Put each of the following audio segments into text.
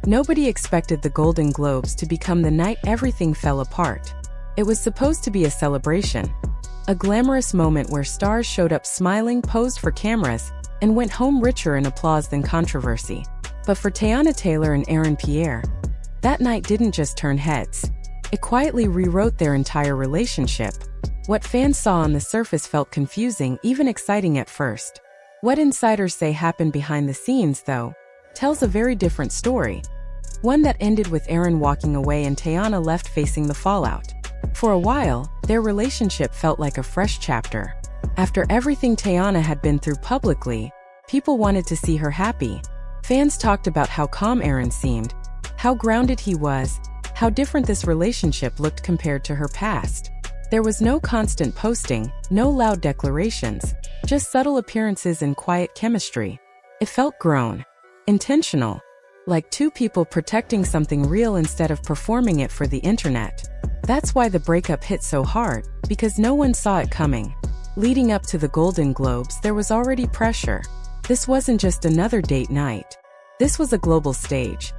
Nobody expected the Golden Globes to become the night everything fell apart. It was supposed to be a celebration, a glamorous moment where stars showed up smiling, posed for cameras, and went home richer in applause than controversy. But for Teyana Taylor and Pierre, that night didn't just turn heads. It quietly rewrote their entire relationship. What fans saw on the surface felt confusing, even exciting at first. What insiders say happened behind the scenes, though, tells a very different story. One that ended with Aaron walking away and Teyana left facing the fallout. For a while, their relationship felt like a fresh chapter. After everything Teyana had been through publicly, people wanted to see her happy. Fans talked about how calm Aaron seemed, how grounded he was, how different this relationship looked compared to her past. There was no constant posting, no loud declarations, just subtle appearances and quiet chemistry. It felt grown, intentional, like two people protecting something real instead of performing it for the internet. That's why the breakup hit so hard, because no one saw it coming. Leading up to the Golden Globes, there was already pressure. This wasn't just another date night. This was a global stage.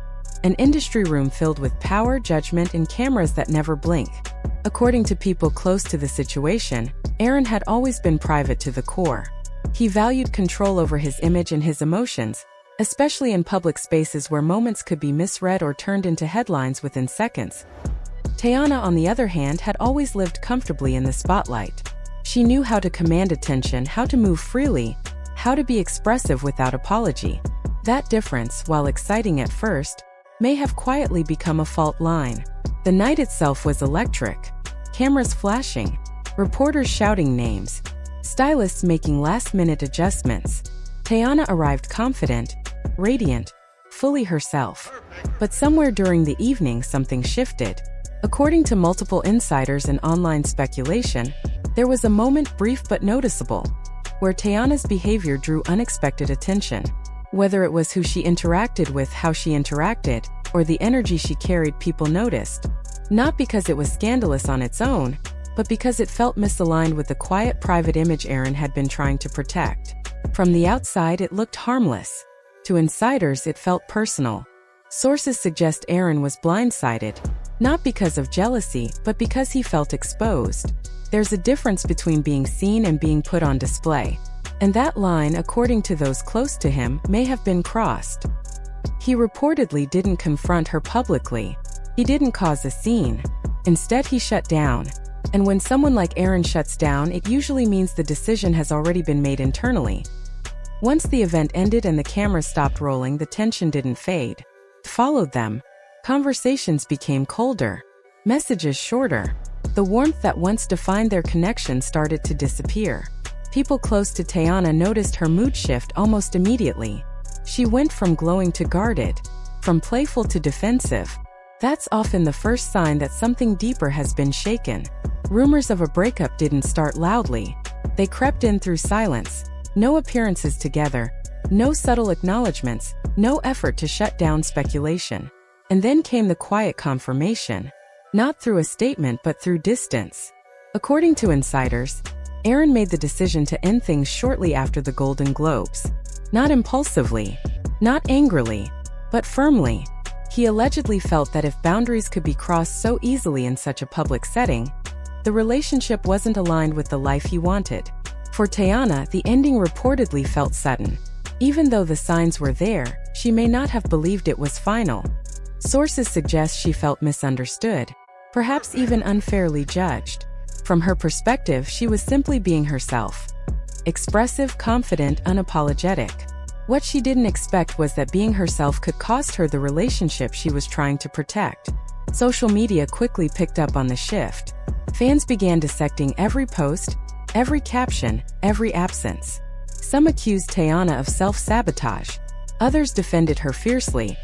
An industry room filled with power, judgment, and cameras that never blink. According to people close to the situation, Aaron had always been private to the core. He valued control over his image and his emotions, especially in public spaces where moments could be misread or turned into headlines within seconds. Teyana, on the other hand, had always lived comfortably in the spotlight. She knew how to command attention, how to move freely, how to be expressive without apology. That difference, while exciting at first, may have quietly become a fault line. The night itself was electric. Cameras flashing, reporters shouting names, stylists making last-minute adjustments. Teyana arrived confident, radiant, fully herself. But somewhere during the evening something shifted. According to multiple insiders and online speculation, there was a moment, brief but noticeable, where Teyana's behavior drew unexpected attention. Whether it was who she interacted with, how she interacted, or the energy she carried, people noticed. Not because it was scandalous on its own, but because it felt misaligned with the quiet, private image Aaron had been trying to protect. From the outside, it looked harmless. To insiders, it felt personal. Sources suggest Aaron was blindsided, not because of jealousy, but because he felt exposed. There's a difference between being seen and being put on display. And that line, according to those close to him, may have been crossed. He reportedly didn't confront her publicly. He didn't cause a scene. Instead, he shut down. And when someone like Aaron shuts down, it usually means the decision has already been made internally. Once the event ended and the camera stopped rolling, the tension didn't fade. It followed them. Conversations became colder, messages shorter. The warmth that once defined their connection started to disappear. People close to Teyana noticed her mood shift almost immediately. She went from glowing to guarded, from playful to defensive. That's often the first sign that something deeper has been shaken. Rumors of a breakup didn't start loudly. They crept in through silence. No appearances together, no subtle acknowledgments, no effort to shut down speculation. And then came the quiet confirmation. Not through a statement but through distance. According to insiders, Aaron made the decision to end things shortly after the Golden Globes. Not impulsively, not angrily, but firmly. He allegedly felt that if boundaries could be crossed so easily in such a public setting, the relationship wasn't aligned with the life he wanted. For Teyana, the ending reportedly felt sudden. Even though the signs were there, she may not have believed it was final. Sources suggest she felt misunderstood, perhaps even unfairly judged. From her perspective, she was simply being herself. Expressive, confident, unapologetic. What she didn't expect was that being herself could cost her the relationship she was trying to protect. Social media quickly picked up on the shift. Fans began dissecting every post, every caption, every absence. Some accused Teyana of self-sabotage. Others defended her fiercely,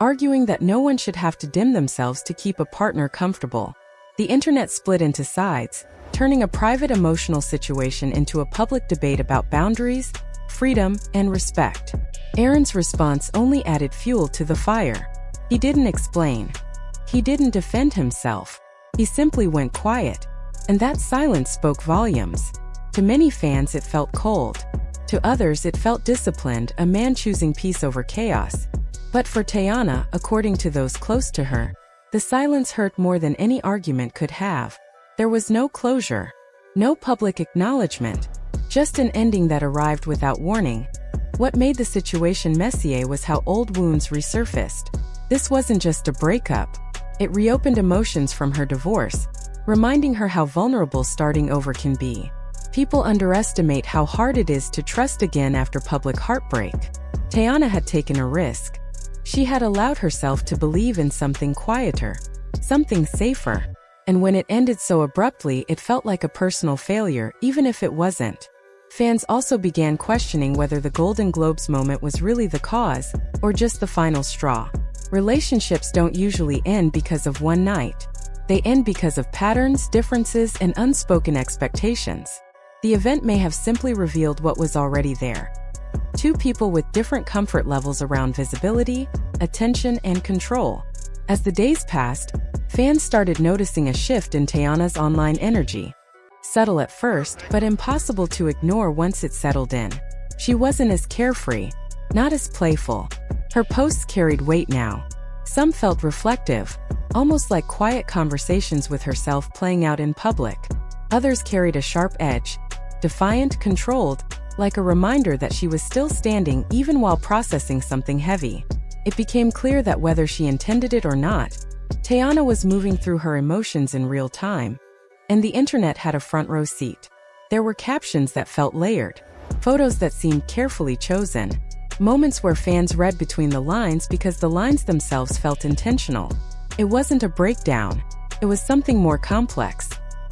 arguing that no one should have to dim themselves to keep a partner comfortable. The internet split into sides, turning a private emotional situation into a public debate about boundaries, freedom, and respect. Aaron's response only added fuel to the fire. He didn't explain. He didn't defend himself. He simply went quiet. And that silence spoke volumes. To many fans, it felt cold. To others it felt disciplined, a man choosing peace over chaos. But for Teyana, according to those close to her, the silence hurt more than any argument could have. There was no closure, no public acknowledgement, just an ending that arrived without warning. What made the situation messier was how old wounds resurfaced. This wasn't just a breakup. It reopened emotions from her divorce, reminding her how vulnerable starting over can be. People underestimate how hard it is to trust again after public heartbreak. Teyana had taken a risk. She had allowed herself to believe in something quieter, something safer. And when it ended so abruptly, it felt like a personal failure, even if it wasn't. Fans also began questioning whether the Golden Globes moment was really the cause, or just the final straw. Relationships don't usually end because of one night. They end because of patterns, differences, and unspoken expectations. The event may have simply revealed what was already there. Two people with different comfort levels around visibility, attention, and control. As the days passed, fans started noticing a shift in Teyana's online energy. Subtle at first, but impossible to ignore once it settled in. She wasn't as carefree, not as playful. Her posts carried weight now. Some felt reflective, almost like quiet conversations with herself playing out in public. Others carried a sharp edge, defiant, controlled, like a reminder that she was still standing even while processing something heavy. It became clear that whether she intended it or not, Teyana was moving through her emotions in real time. And the internet had a front row seat. There were captions that felt layered, photos that seemed carefully chosen, moments where fans read between the lines because the lines themselves felt intentional. It wasn't a breakdown, it was something more complex.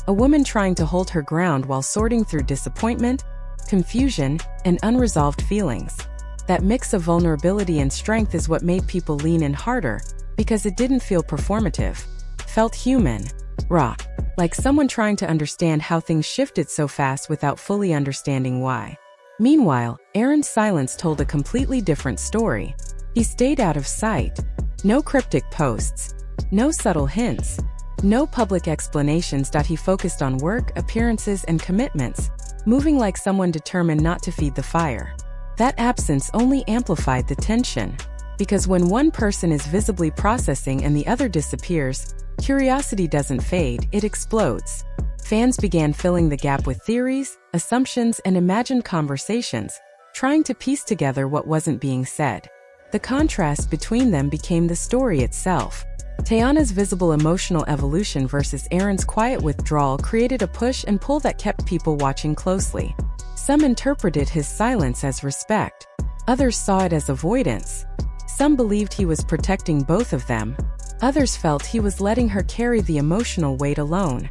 A woman trying to hold her ground while sorting through disappointment, confusion, and unresolved feelings. That mix of vulnerability and strength is what made people lean in harder, because it didn't feel performative. Felt human, raw, like someone trying to understand how things shifted so fast without fully understanding why. Meanwhile, Aaron's silence told a completely different story. He stayed out of sight. No cryptic posts, no subtle hints, no public explanations. He focused on work, appearances, and commitments, moving like someone determined not to feed the fire. That absence only amplified the tension, because when one person is visibly processing and the other disappears, curiosity doesn't fade, it explodes. Fans began filling the gap with theories, assumptions, and imagined conversations, trying to piece together what wasn't being said. The contrast between them became the story itself. Teyana's visible emotional evolution versus Aaron's quiet withdrawal created a push and pull that kept people watching closely. Some interpreted his silence as respect. Others saw it as avoidance. Some believed he was protecting both of them. Others felt he was letting her carry the emotional weight alone.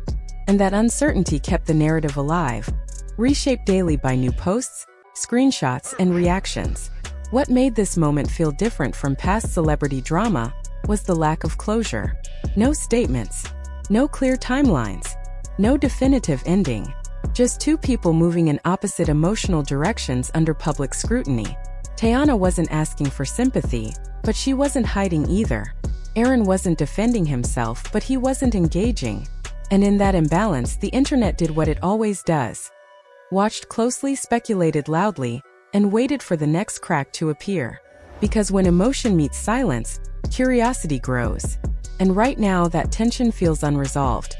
And that uncertainty kept the narrative alive, reshaped daily by new posts, screenshots, and reactions. What made this moment feel different from past celebrity drama was the lack of closure. No statements, no clear timelines, no definitive ending. Just two people moving in opposite emotional directions under public scrutiny. Teyana wasn't asking for sympathy, but she wasn't hiding either. Aaron wasn't defending himself, but he wasn't engaging. And in that imbalance, the internet did what it always does. Watched closely, speculated loudly, and waited for the next crack to appear. Because when emotion meets silence, curiosity grows. And right now, that tension feels unresolved.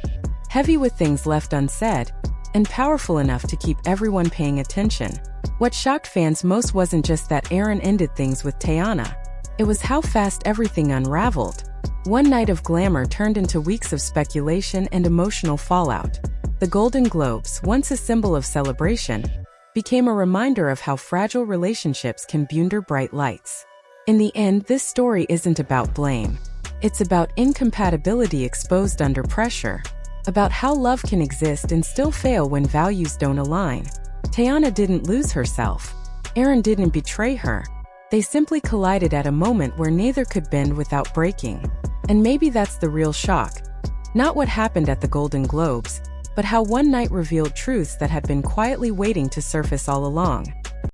Heavy with things left unsaid, and powerful enough to keep everyone paying attention. What shocked fans most wasn't just that Aaron ended things with Teyana. It was how fast everything unraveled. One night of glamour turned into weeks of speculation and emotional fallout. The Golden Globes, once a symbol of celebration, became a reminder of how fragile relationships can be under bright lights. In the end, this story isn't about blame. It's about incompatibility exposed under pressure. About how love can exist and still fail when values don't align. Teyana didn't lose herself. Aaron didn't betray her. They simply collided at a moment where neither could bend without breaking. And maybe that's the real shock. Not what happened at the Golden Globes, but how one night revealed truths that had been quietly waiting to surface all along.